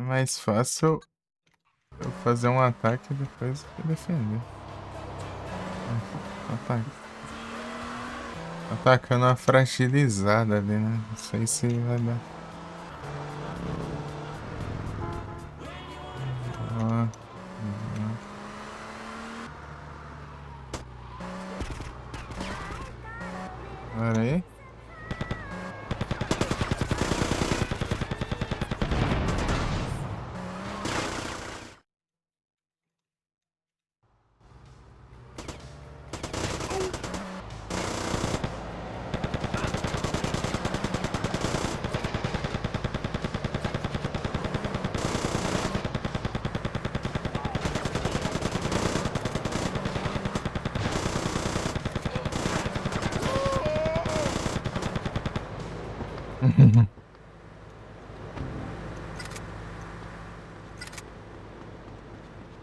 mais fácil eu fazer um ataque e depois defender. Atacando uma fragilizada ali, né? Não sei se vai dar. Ó, Pera aí.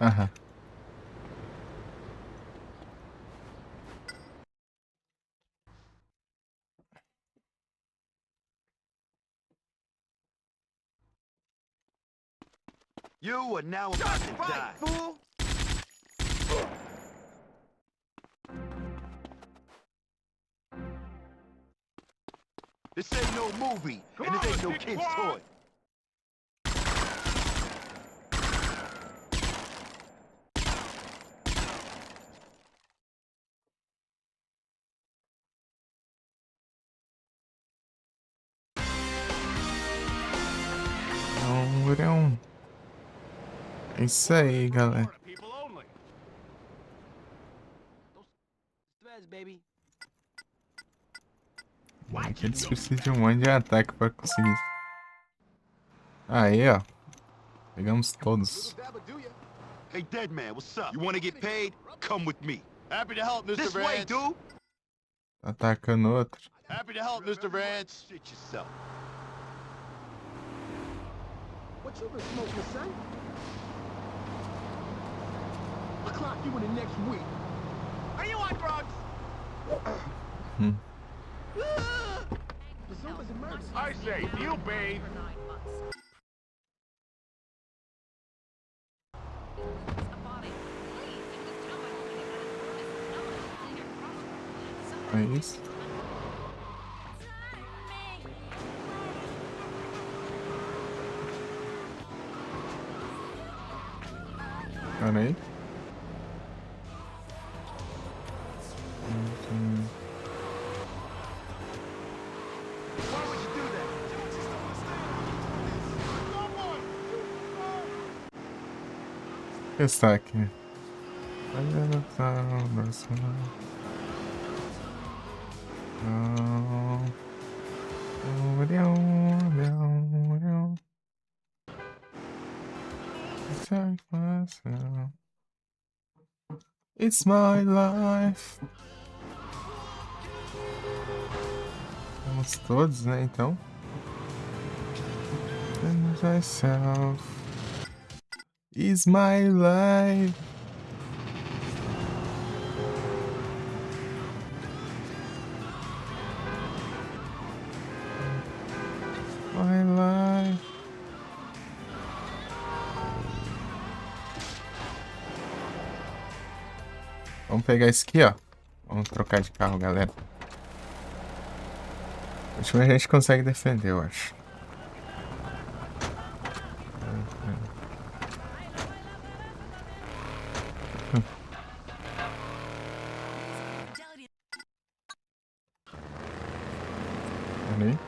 Aham. You are now about to die. Fool! This ain't no movie, and this ain't no kid's toy. Não, é isso aí, galera. Aqui eles precisam de um monte de ataque pra conseguir. Aí, ó. Pegamos todos. Hey, dead man, what's up? You wanna get paid? Come with me. Happy to help, Mr. This Vance. way, dude. Tá atacando outro. Happy to help, Mr. Vance. Shit yourself. What you been smoking, son? I'll clock you in the next week. Are you on drugs? Presume it's emergency. I say, you bathe. É isso. Pera aí. Why would you do that? O que está aqui? It's my life. Vamos todos, né? Então. Myself. It's my life. My life. Vamos pegar esse aqui, ó. Vamos trocar de carro, galera. Acho que a gente consegue defender, eu acho. Peraí.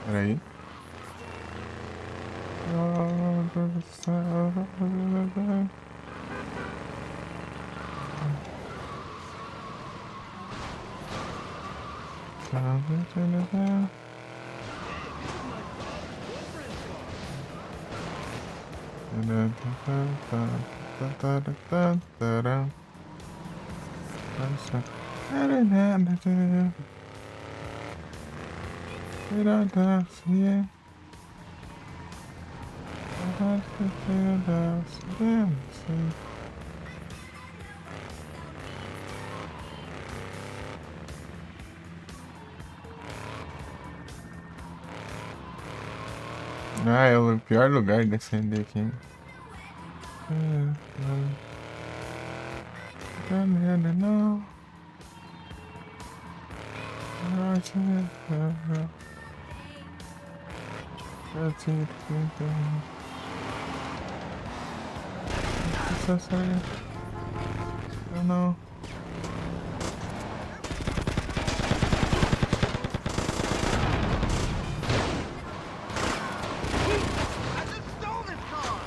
Peraí. Ah, é o pior lugar de defender aqui. Não. Não. I just stole this car.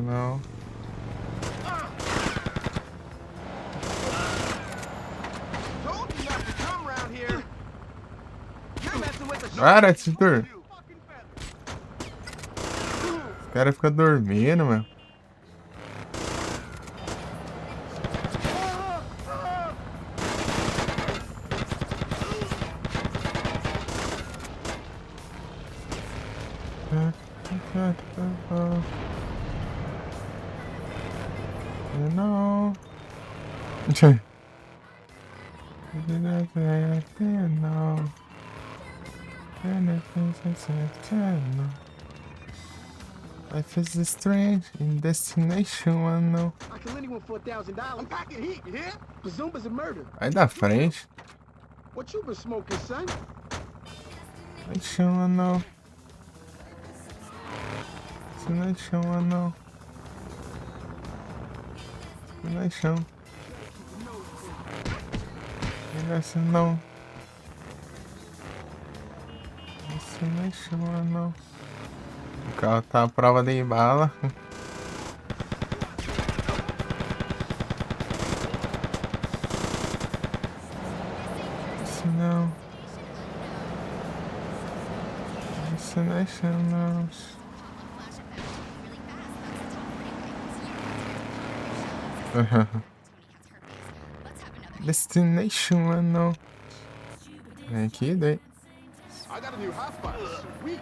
Não. Told you not to come around here. You're messing with the Para, Titor. fucking feather. Os caras ficam dormindo, mano. Não. Life is strange in destination unknown. I kill anyone for $1,000. I'm packing heat, you hear? Bazooma's a murder. Aí da frente. What you been smoking, son? Destination unknown. Destination unknown. Destination. Destination. Destination unknown. O carro tá à prova de bala. Isso não. Destination não. Destination unknown. Vem aqui, daí. I got a new hotspot. Sweet.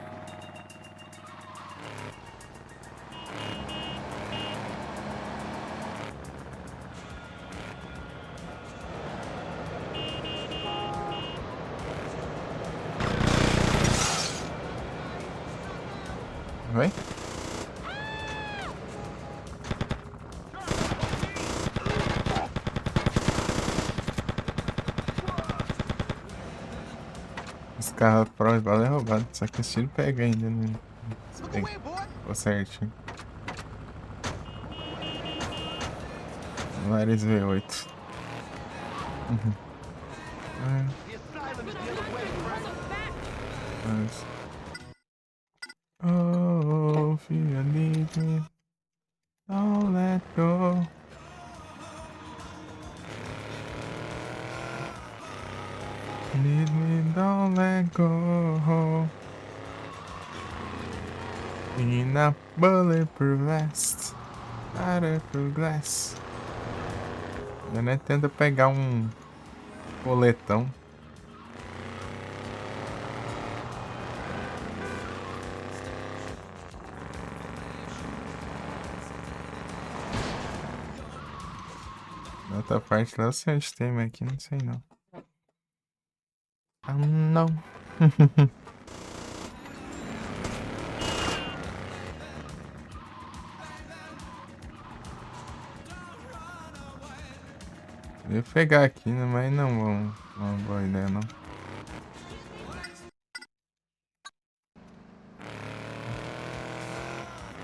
Vai. Esse carro prova de bala é roubado, só que esse tiro pega ainda, né? Look away, boy. Ficou certinho. Lares V8. The asylum is the other way, friend. Mas... Oh, filha, leave me. Don't let go. Leave me, don't let go. In a bulletproof vest. Bulletproof glass. Eu nem tenta pegar um coletão. Na outra parte lá eu sei onde tem, mas aqui não sei não. Ah, não. Eu ia pegar aqui, né? Mas não vão. Uma boa ideia, não.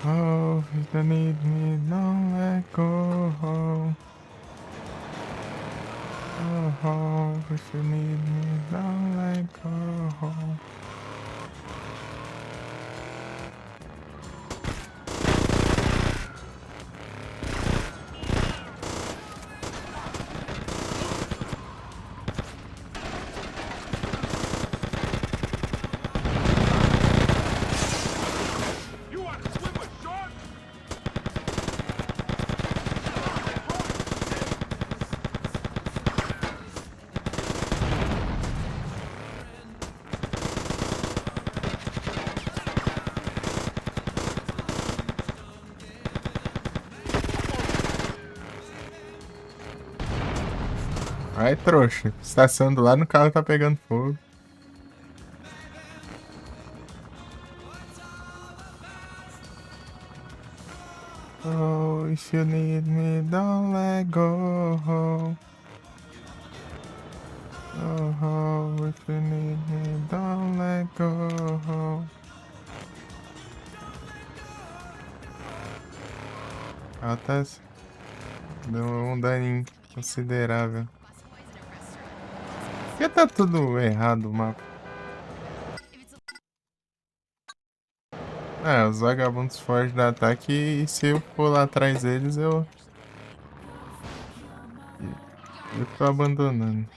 Oh, if you need me, don't let go. Oh, if you need me, don't let go. You want to swim with sharks? Ai, trouxa. Estação do lado no carro tá pegando fogo. Oh, if you need me, don't let go. Oh, if you need me, don't let go. Até deu um dano considerável. Por que tá tudo errado o mapa? É, os vagabundos fogem do ataque e se eu for lá atrás deles, eu tô abandonando.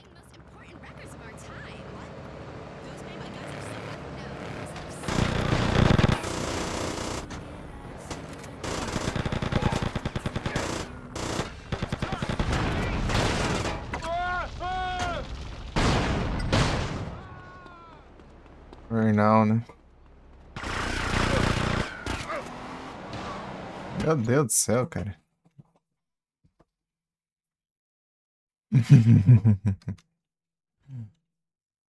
Não, né? Meu Deus do céu, cara.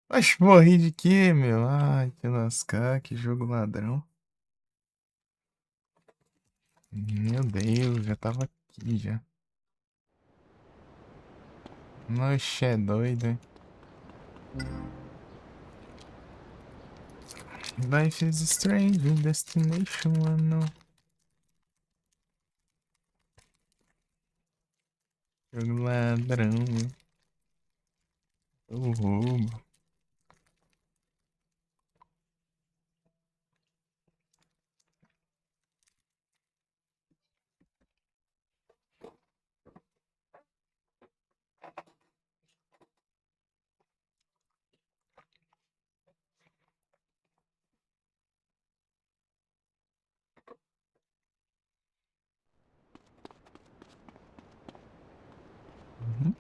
Mas morri de quê, meu? Ai, que lascar, que jogo ladrão. Meu Deus, já tava aqui já. Nossa, é doido, hein? Life is strange, destination unknown. Jogo ladrão, meu. O roubo. Uhum.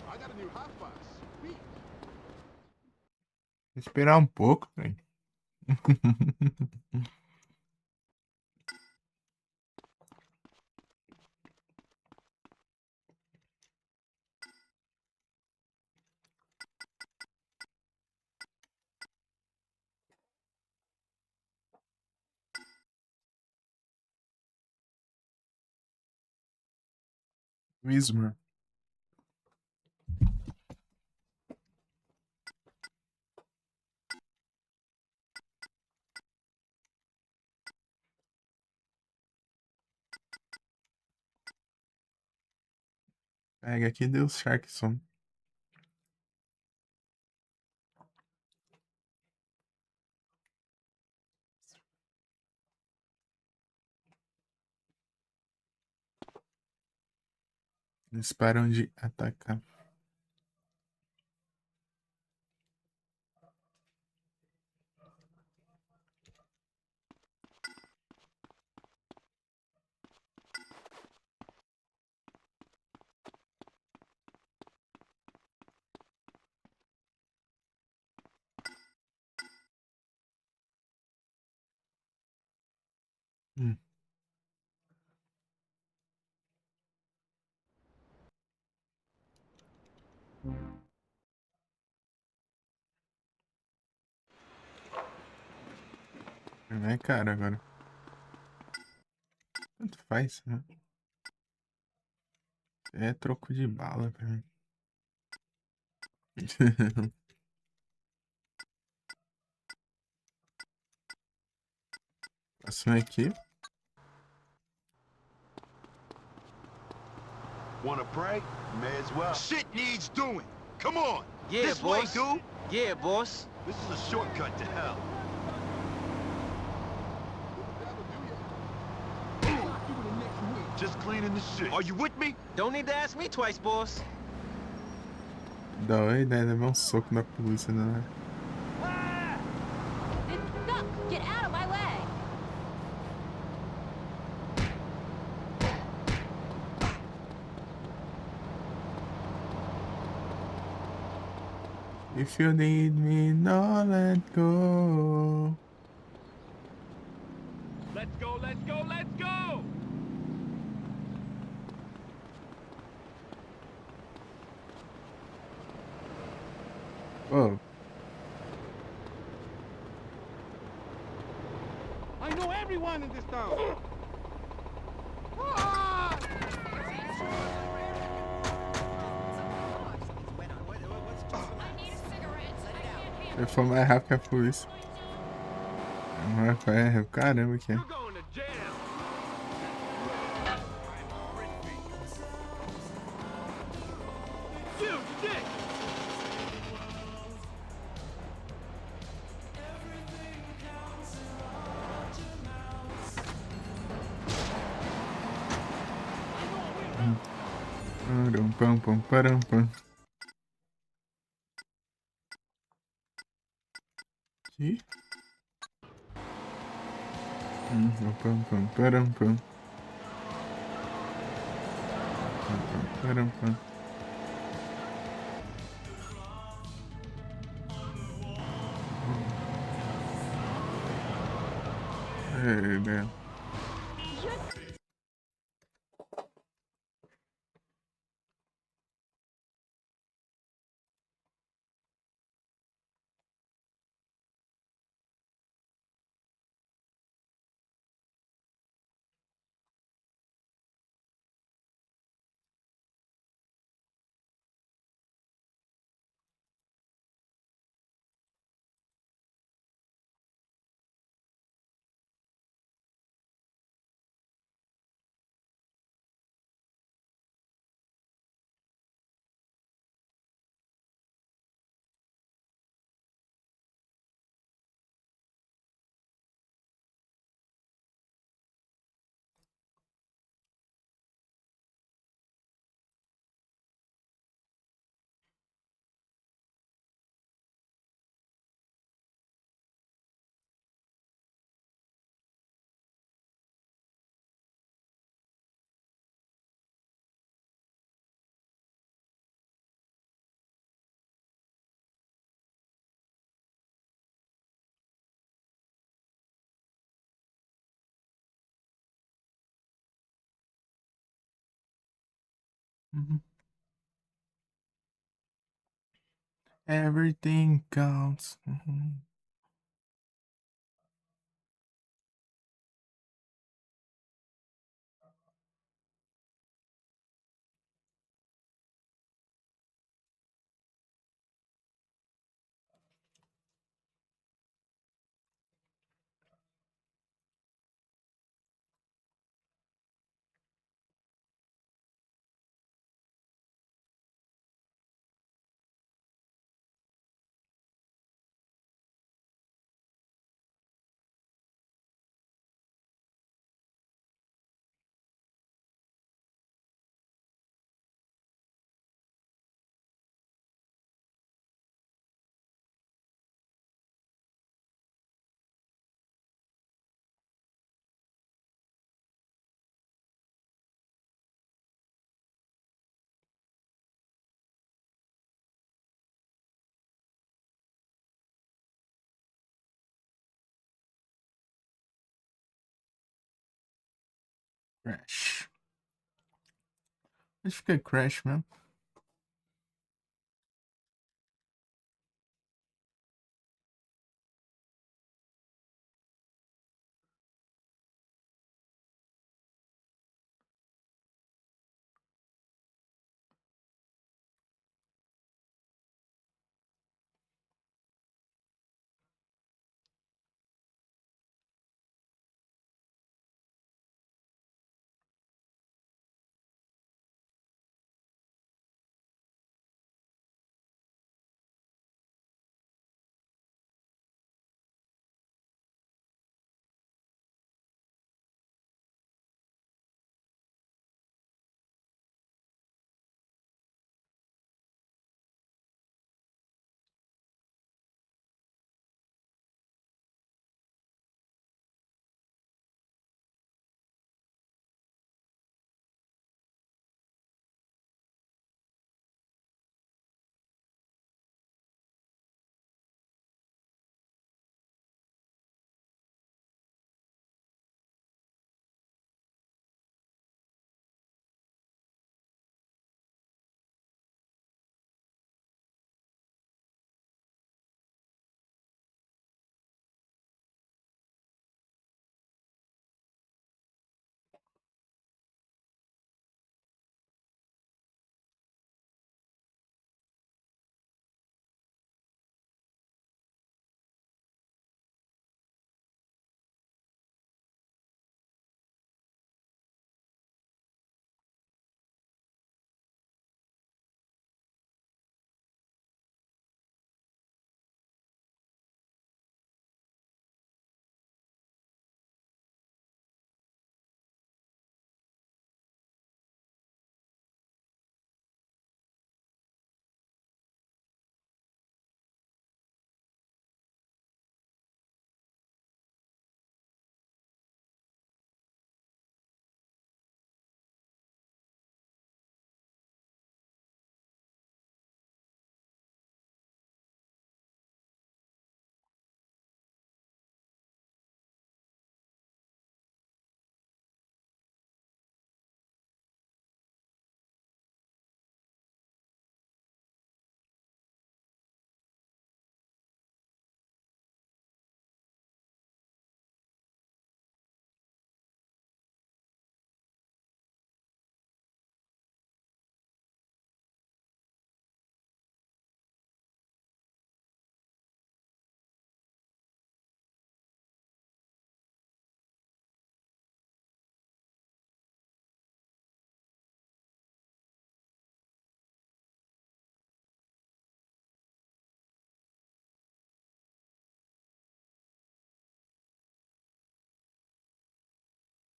I got a new hot Sweet. Esperar um pouco, velho. Wismar. Pega aqui, deu Sharkson. Eles param de atacar. Hum. Não é caro agora. Tanto faz, né? É troco de bala pra mim. Passando aqui. Wanna pray? May as well. Shit needs doing. Come on. Yeah, this boss. way, dude. Yeah, boss. This is a shortcut to hell. Just cleaning the shit. Are you with me? Don't need to ask me twice, boss. Da hora a ideia de levar um soco da polícia, né? It's stuck! Get out of my way! If you need me, don't let go. Let's go, let's go, let's go! Oh, I know everyone in this town! se for mais rápido que a polícia. É o caramba aqui. You're going to jail! You dick! Param, pam, pam, param, pam. Aqui. Pam, pam, param, pam. Pam, pam, param, pam. Hey, damn. Everything counts. Crash. Acho que é Crash mesmo.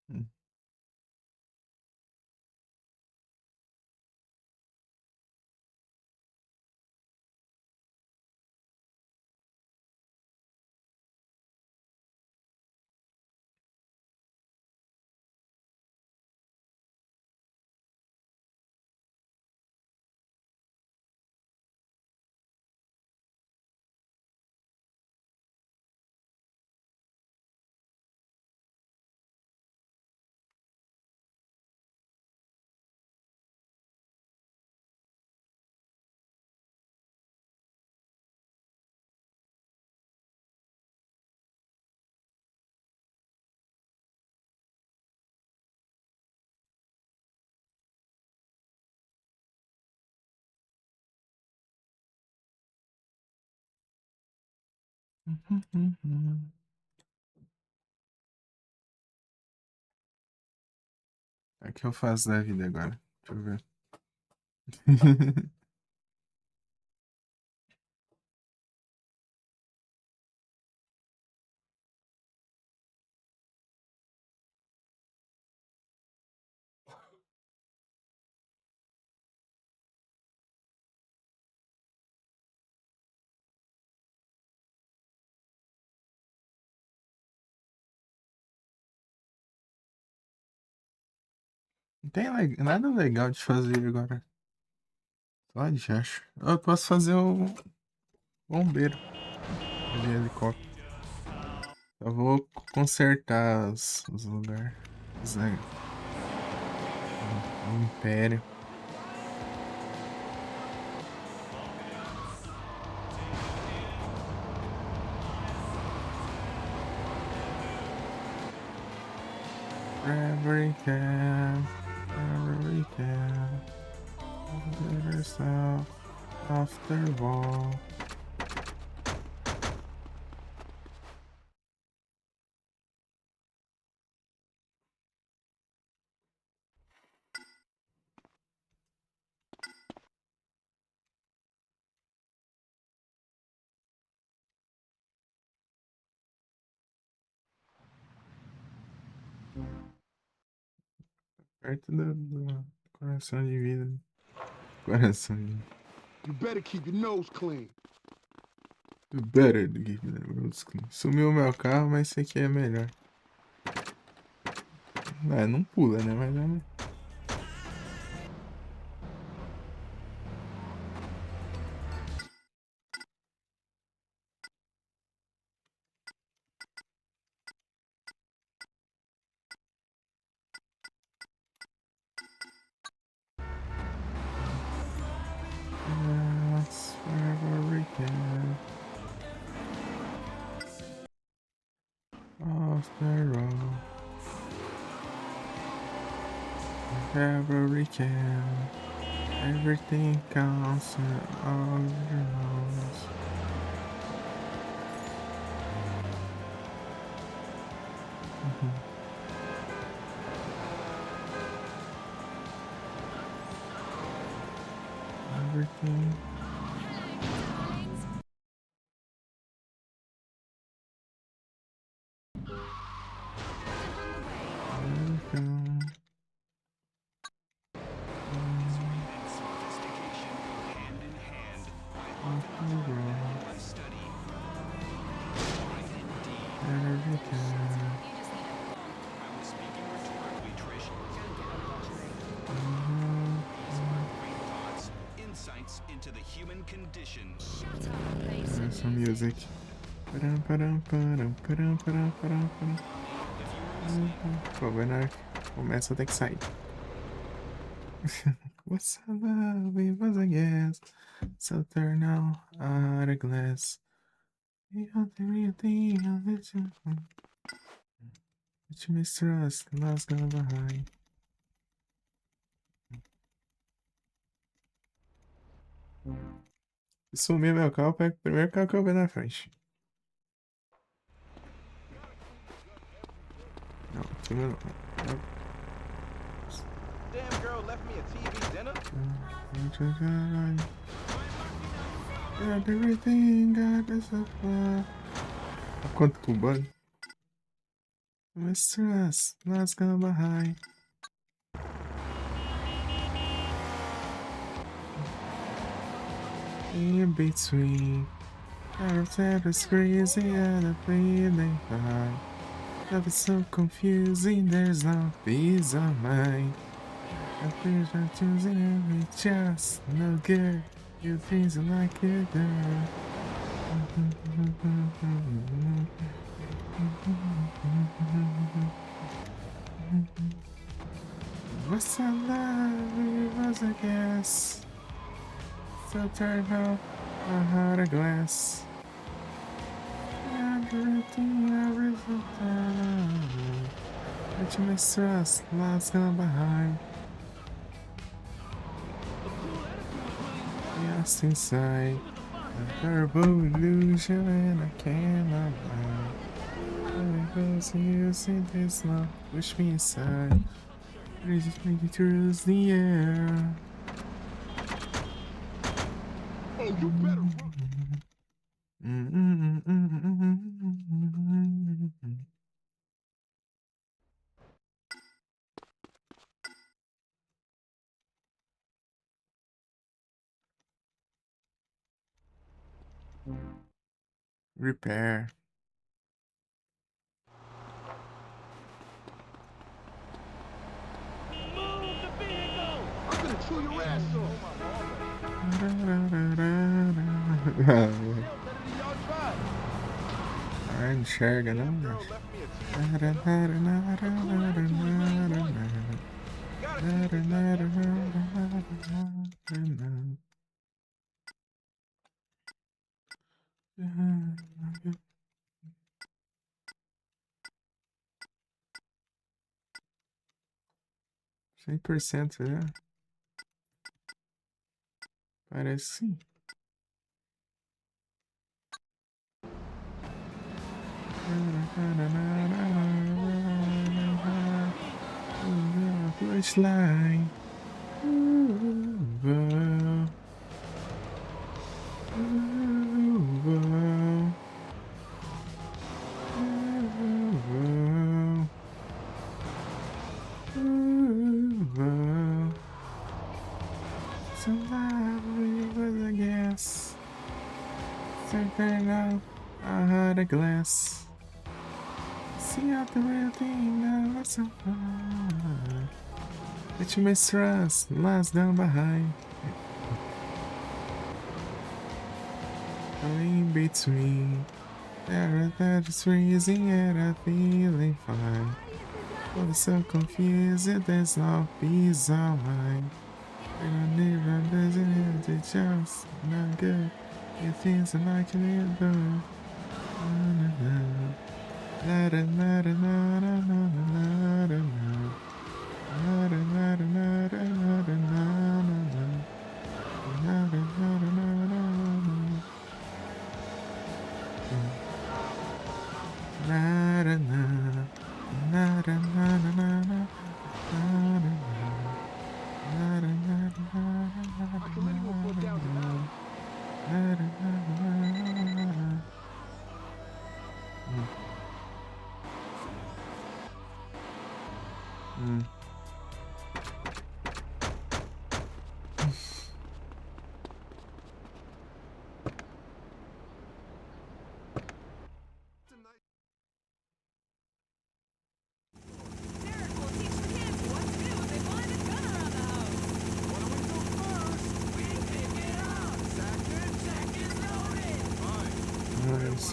Hum. O que eu faço da vida agora? Deixa eu ver. Não tem nada legal de fazer agora. Só de acho. Eu posso fazer o bombeiro de helicóptero. Eu vou consertar os lugares. O Império. Wherever we can, wherever we can. Get yourself off the wall. Perto do coração de vida. Coração de vida. You better keep your nose clean. Better do que sumiu o meu carro, mas esse aqui é melhor. Não pula, né? Mas é. Yes, wherever we can. Off the road. Wherever we can. Everything counts and all your nose. Everything. Welcome. Off the road. Wherever we can. Insights into the human condition. Some music. Pô, Bernardo, começa a ter que sair. What's a love? We was a guess. So turn now out a glass. We got everything on this. Which mistrust, lost gone behind. Se sumir meu carro, eu pego o primeiro carro que eu ver na frente. Não, sumir não. Damn girl left me a TV dinner. Got everything, got this up. Quanto cubano? Mistress, let's go behind. In between, out of that is crazy and a feeling high. Love is so confusing, there's no peace of mind. I feel like choosing every just no good. You things like it, girl. What's that love? It was a guess. So turn out a heart of glass. Everything I result. But you mistrust, love's gone behind. Yes, inside. A terrible illusion and I cannot lie. Because you see this love, push me aside. Please just make it through the air. Oh, you better run. Repair. I'm gonna chew your ass off. I'm sure gonna. Cem por cento já. Parece sim. Flashlight. So lovely was a guess. Something out, I had a glass. See out the real thing now, it's so fun. But you mistrust, lies down behind. In between, that is freezing and I'm feeling fine. But it's so confused, there's no peace of mind. We don't need a vision, it's just not good. It feels like you need to. La da la da la da la da la da. La da la da la da la da la da. La da la da la da la. La da la. La da la da la da. La da la. La da la da la da. I can leave you for $1,000. La da la da la da. Derek will teach the kids what to do if they find a gun around the house. What do we do first? We pick it up. Second loaded. Nice.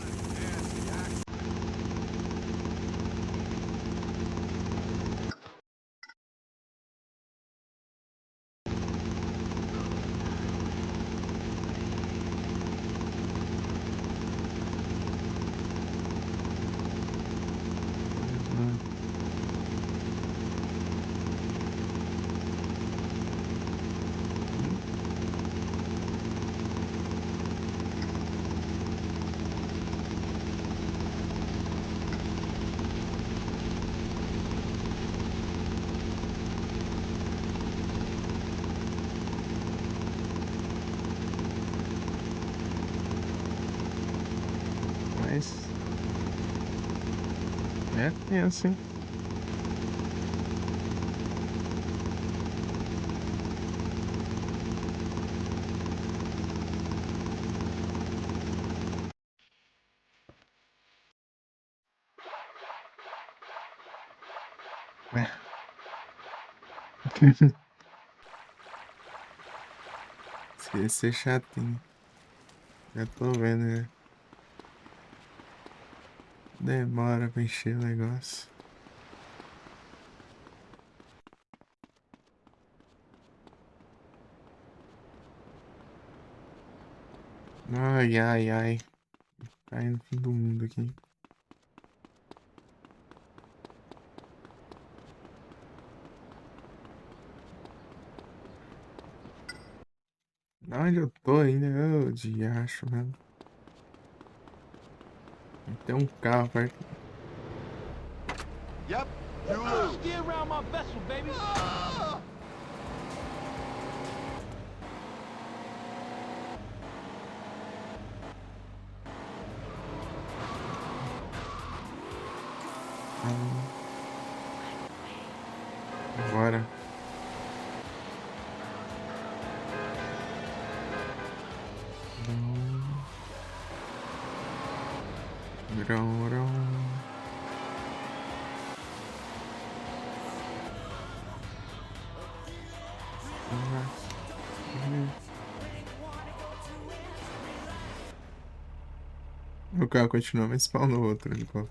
É tenso, hein? Ué. Esse é chatinho. Já tô vendo, né? Demora pra encher o negócio. Ai, ai, ai. Cai no fim do mundo aqui. Onde eu tô ainda? Ô, diacho, mano. Tem um carro perto. Yep, you lose. Steer around my vessel, baby. Bora. Grão, grão. O carro continua, mas spawnou outro ali, pô.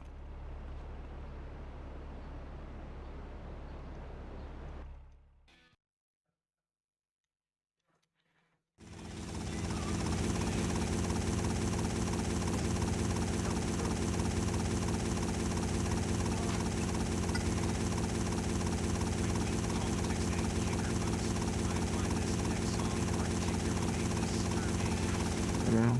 Politics and kicker boots. I find this next song particularly disturbing. Grão.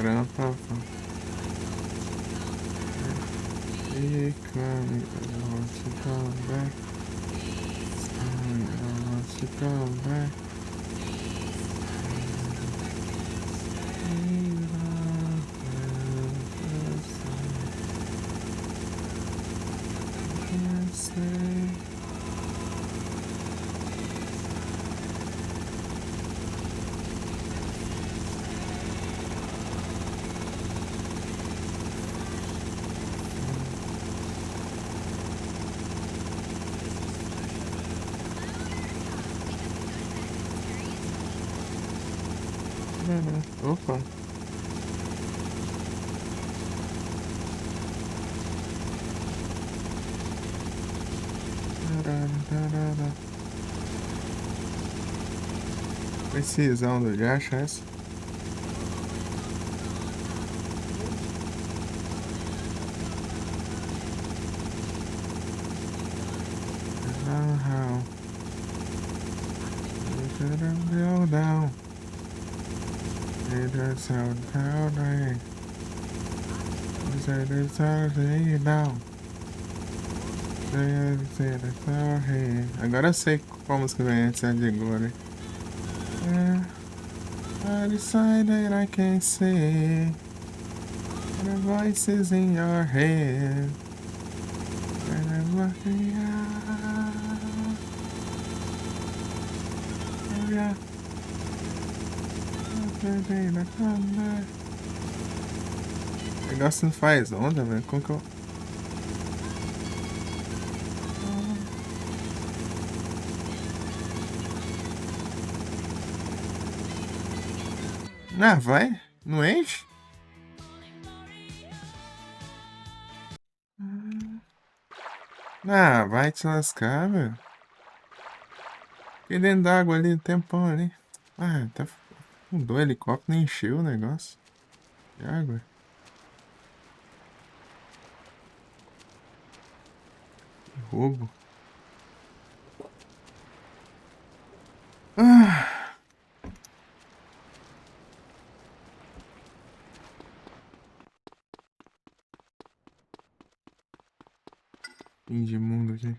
Rampa. You come, I want to come back. I want to come back. Opa. Precisão do Josh, essa. How? Go down. It is so down. Say this down. Agora eu sei qual música vem antes de agora. I decided I can't see the voices in your head. And I'm looking out. Oh yeah. negócio não faz onda, velho. Como que eu... Ah, vai. Não enche? Ah, vai te lascar, velho. Fiquei dentro d'água ali, um tempão ali. Ah, tá... Mudou o helicóptero, nem encheu o negócio. De água. Que roubo. Ah. Fim de mundo aqui.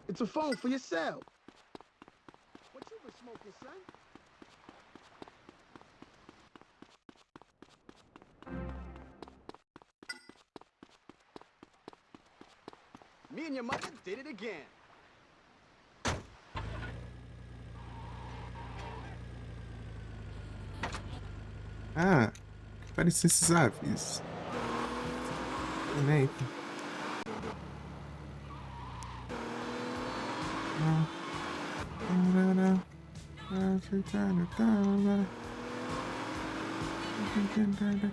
It's a phone for your cell. What you been smoking, son? Me and your mother did it again. Ah, que parecia esses avisos. Nem.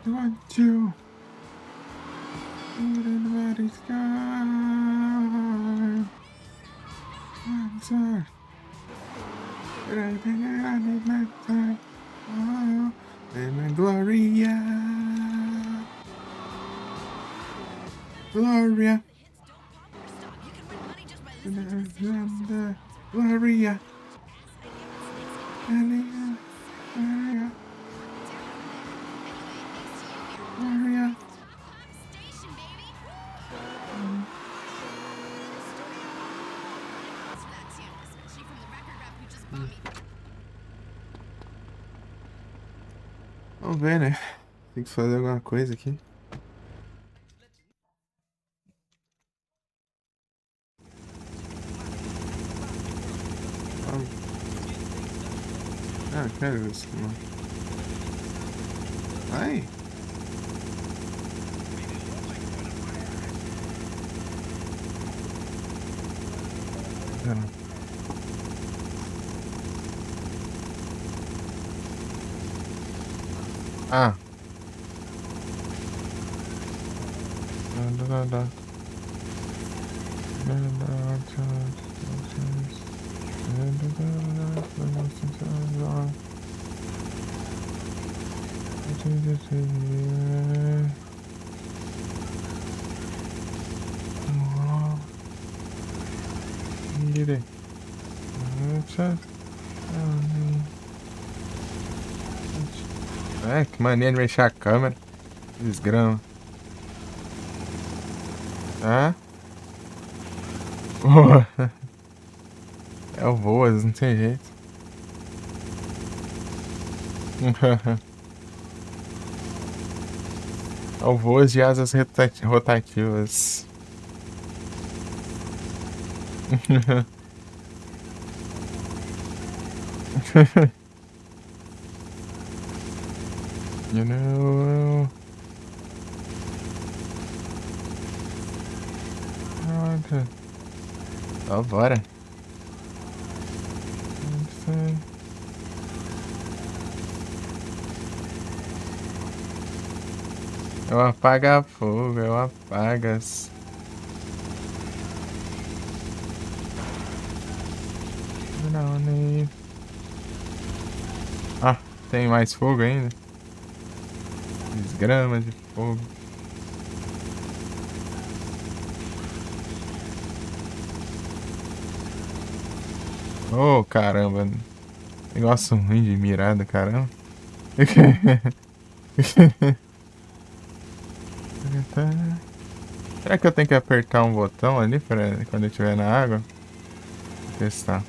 Want you. Anybody's gone. Answer. Everything I need my time. Oh, and Gloria. Gloria. Gloria. Gloria. Gloria. Vamos ver, né? Tem que fazer alguma coisa aqui. Ah, quero isso, mano. Ai! Pera. Ah! É, que maneira de mexer a câmera. Desgrama. Ah? É o Voas, não tem jeito. É o Voas de asas rotativas. You know. Ó, bora. Eu apaga fogo, eu apagas. Não, nem. Ah, tem mais fogo ainda? Desgrama de fogo. Oh, caramba. Negócio ruim de mirada, caramba. Será que eu tenho que apertar um botão ali para quando eu estiver na água? Vou testar.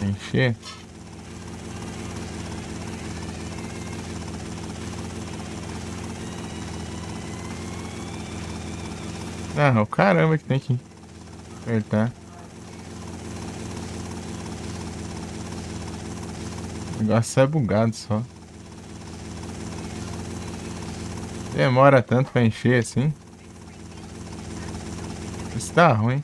Encher. Ah, o caramba que tem que apertar. O negócio é bugado só. Demora tanto pra encher assim. Isso tá ruim.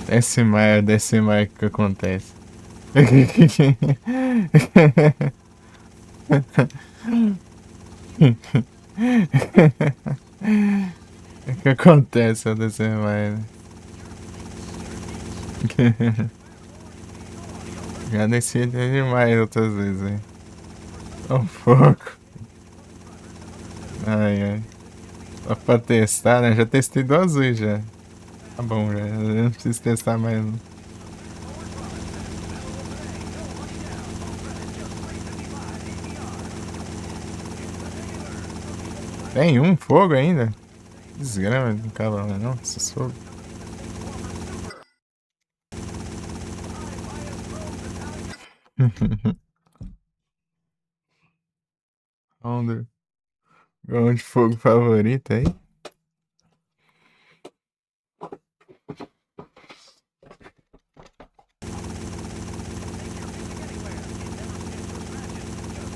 Desce mais, o que acontece? O que acontece ao descer mais, né? Já desci demais outras vezes, hein? Um pouco. Ai, ai. Só pra testar, né? Já testei 2 vezes já. Tá bom, já. Eu não preciso testar mais, não. Tem um fogo ainda? Desgrama, não acaba não, esses fogo. Onde? Onde fogo favorito aí?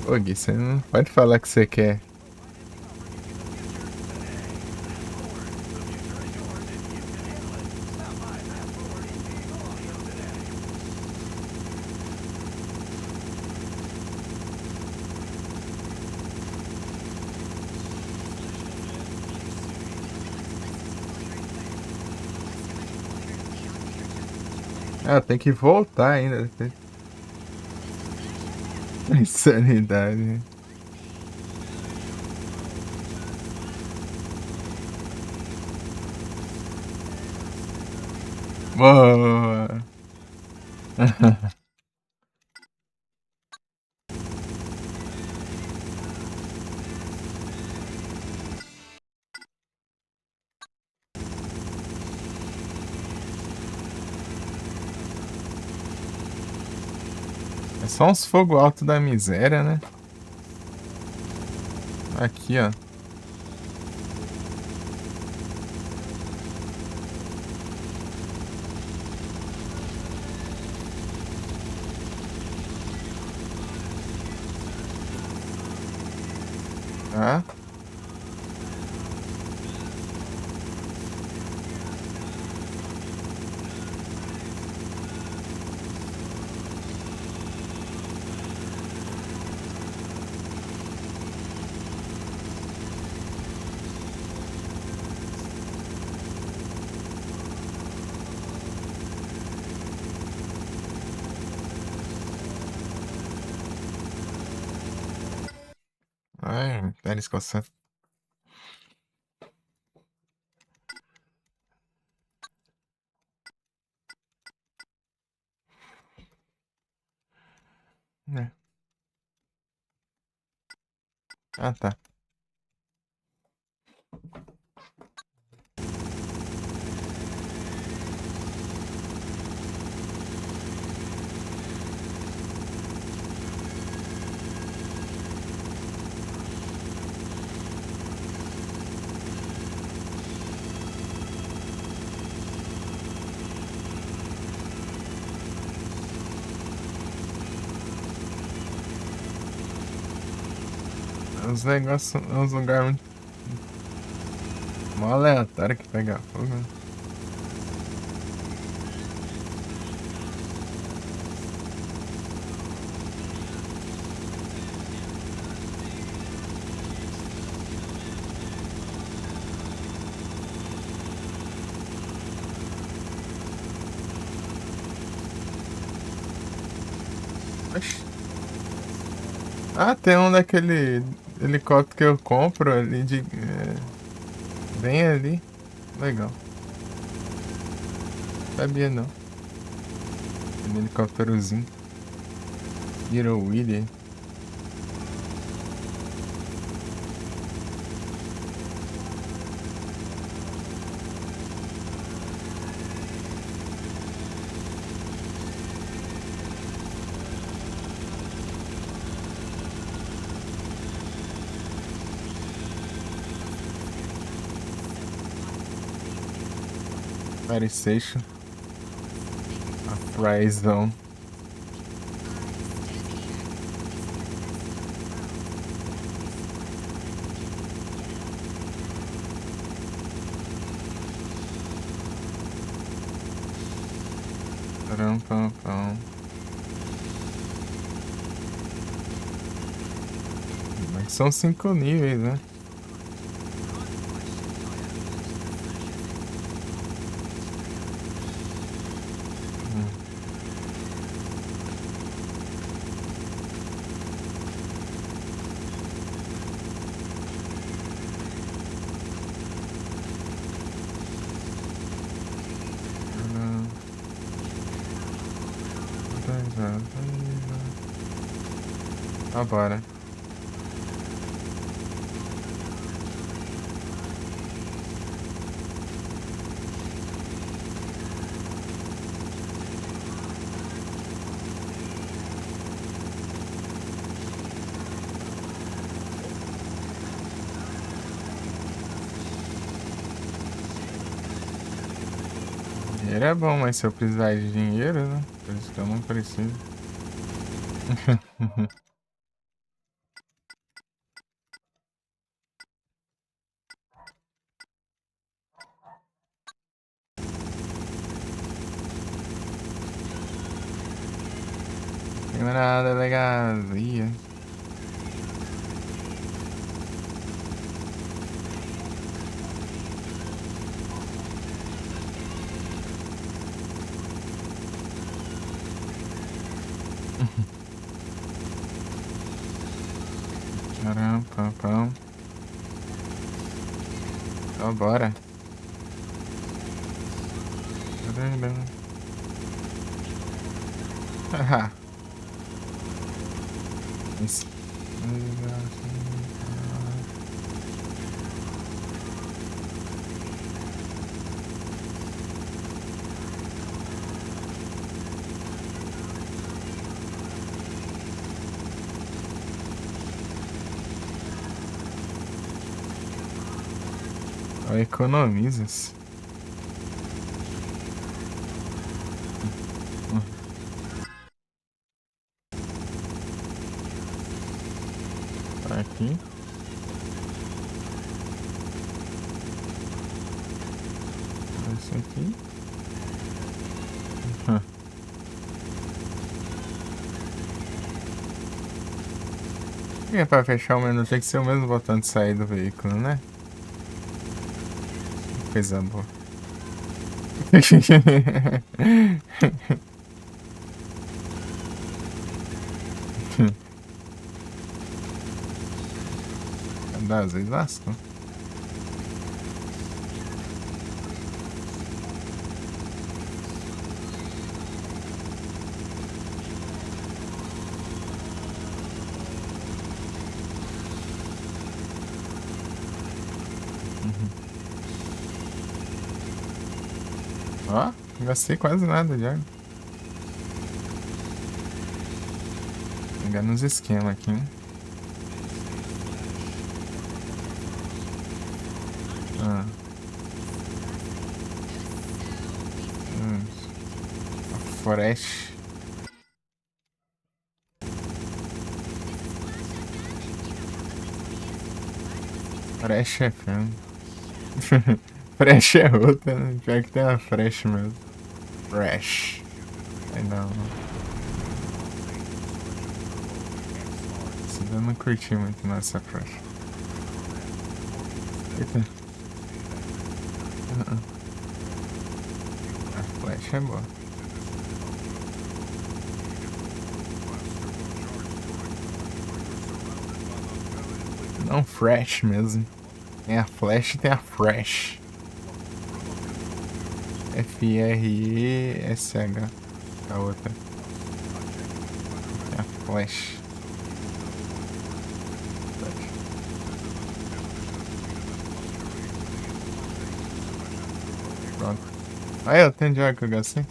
Ô Gui, você não pode falar que você quer. Ah, tem que voltar ainda. Insanidade. Boa! É só uns fogo alto da miséria, né? Aqui, ó. Tá? Ai, nariz coçando. É. Ah, tá. Os negócios, uns lugares muito. Mó aleatório que pega fogo, né? Oxi. Ah, tem um daquele helicóptero que eu compro ali de. Bem ali. Legal. Sabia não. Aquele helicópterozinho. Little Willy. Fire Station. A Fry Zone. Pam, pam, pam. Mas são 5 níveis, né? Bora. Dinheiro é bom, mas se eu precisar de dinheiro, né? Por isso que eu não preciso. Camarada delegacia. Caramba, pam, pam. Então bora. Haha. Isso. Economizas. Aqui. Esse aqui. E é pra fechar o menu, tem que ser o mesmo botão de sair do veículo, né? Coisa boa. Às vezes lasca. Ó, gastei quase nada de água. Pegar nos esquemas aqui, né? Forest. Fresh é filme. Fresh é outra, né? Pior que tem uma Fresh mesmo. Fresh. Aí não. Isso eu não curti muito nessa Fresh. Eita. A Flash é boa. Não Fresh mesmo. Tem a Flash e tem a Fresh. F-R-E-S-H. A outra. Tem a Flash. Pronto. Aí, ó, tem de água que eu gastei.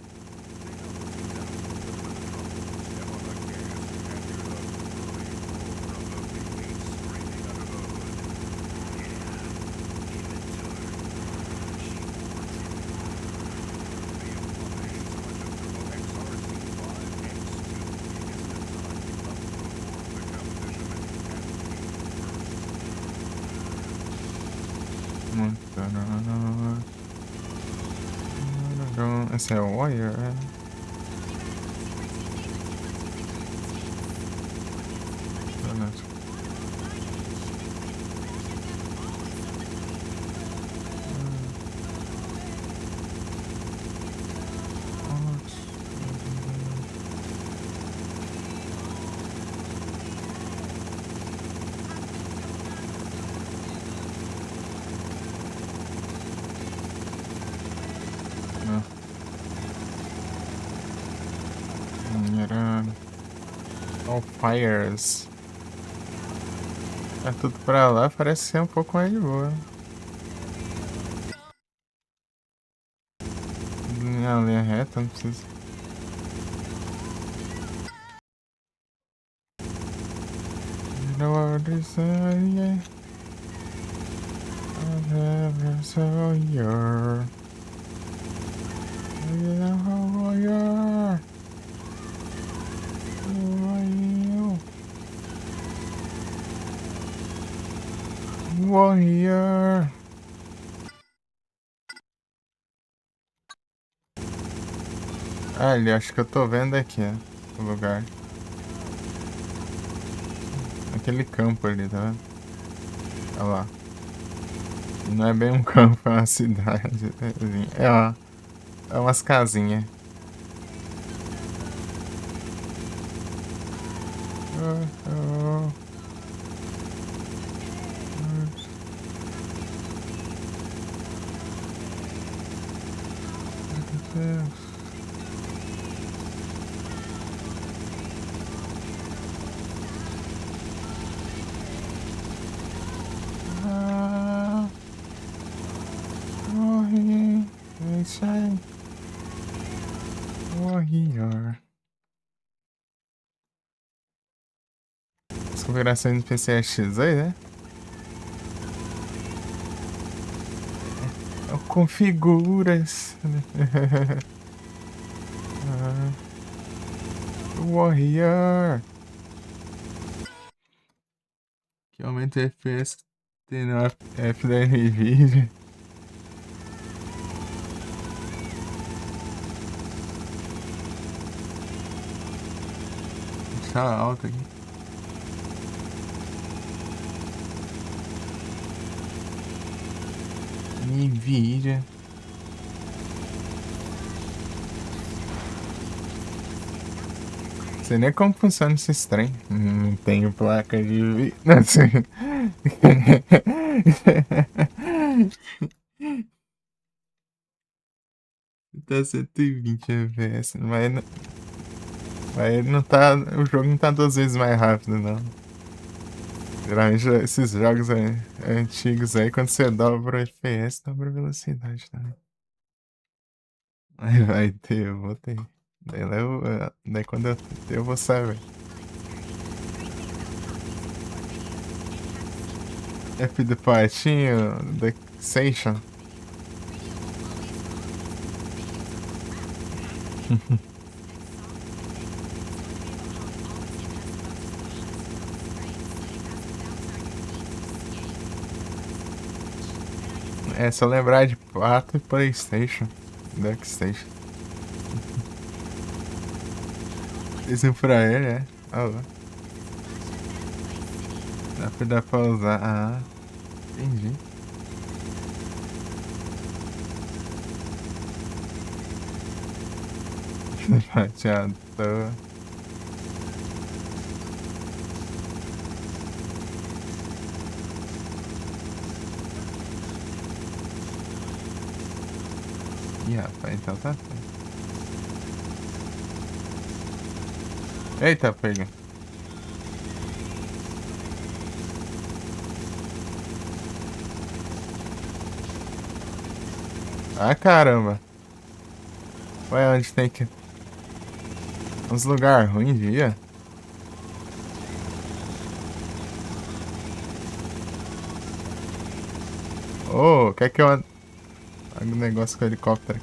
Esse é o Warrior, é? Verdade. All Fires. É tudo pra lá, parece ser um pouco mais de boa. Na linha reta, não precisa. You know what they say, I've never saw you. You know how you are. Who are you? Warrior. Ah, ali, acho que eu tô vendo aqui, ó, o lugar. Aquele campo ali, tá vendo? Olha lá. Não é bem um campo, é uma cidade. É umas casinhas. Warrior. As configurações do PC é X aí, né? Configuras. Warrior. Que aumenta o FPS tem no F da NVIDIA. Tá alto aqui. NVIDIA. Não sei nem como funciona esse trem. Não tenho placa de vídeo. Não sei. Tá 120 FPS, mas ele não tá. O jogo não tá 2 vezes mais rápido, não. Geralmente esses jogos antigos aí, quando você dobra o FPS, dobra a velocidade também. Aí vai ter, eu vou ter. Daí quando eu ter, eu vou saber. F do patinho, The Station. É só lembrar de Pato e PlayStation. Duckstation. Isso pra ele, é? Ah, lá. Dá pra usar. Ah, entendi. Pateador. Ih, rapaz, então tá feio. Eita, pega. Ah, caramba. Ué, onde tem que... Uns lugares ruins, via? Ô, quer que eu... Um negócio com helicóptero.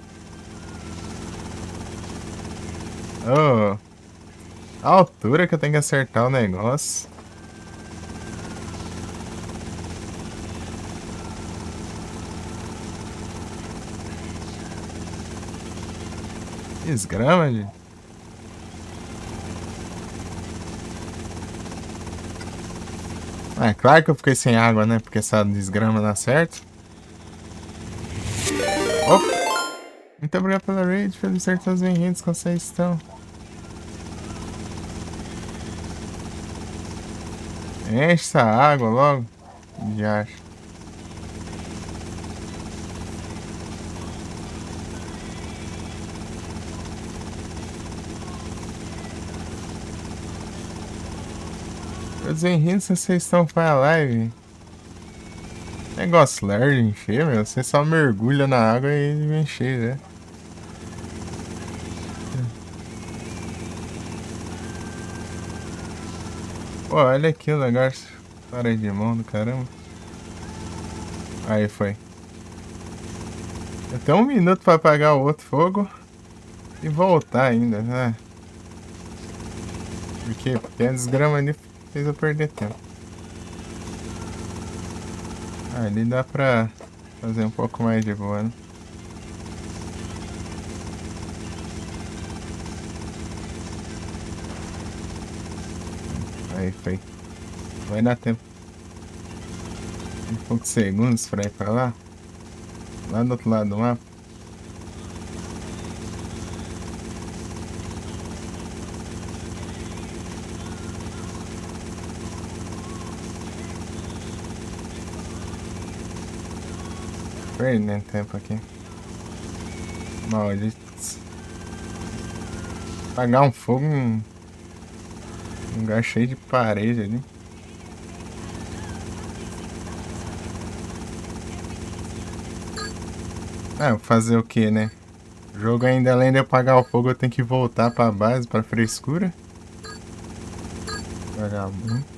Ô, a altura que eu tenho que acertar o negócio. Desgrama, gente. É claro que eu fiquei sem água, né? Porque essa desgrama dá certo. Opa! Muito obrigado pela raid, pelos certos bem-vindos como vocês estão. Enche essa água logo. Já acho. Meus bem-vindos, vocês estão para a live. Negócio lerdo de encher, meu. Você só mergulha na água e ele encher, né? Pô, olha aqui o negócio. Para de mão do caramba. Aí foi. Eu tenho 1 minuto para apagar o outro fogo e voltar ainda, né? Por quê? Porque a desgrama ali fez eu perder tempo. Ali dá pra fazer um pouco mais de boa, né? Aí foi. Vai dar tempo. Um pouco de segundos pra ir pra lá. Lá do outro lado do mapa. Perdendo tempo aqui. Malditos. Apagar um fogo em um lugar cheio de parede ali. Ah, vou fazer o que, né? O jogo ainda, além de apagar o fogo, eu tenho que voltar pra base, pra frescura. Vagabundo.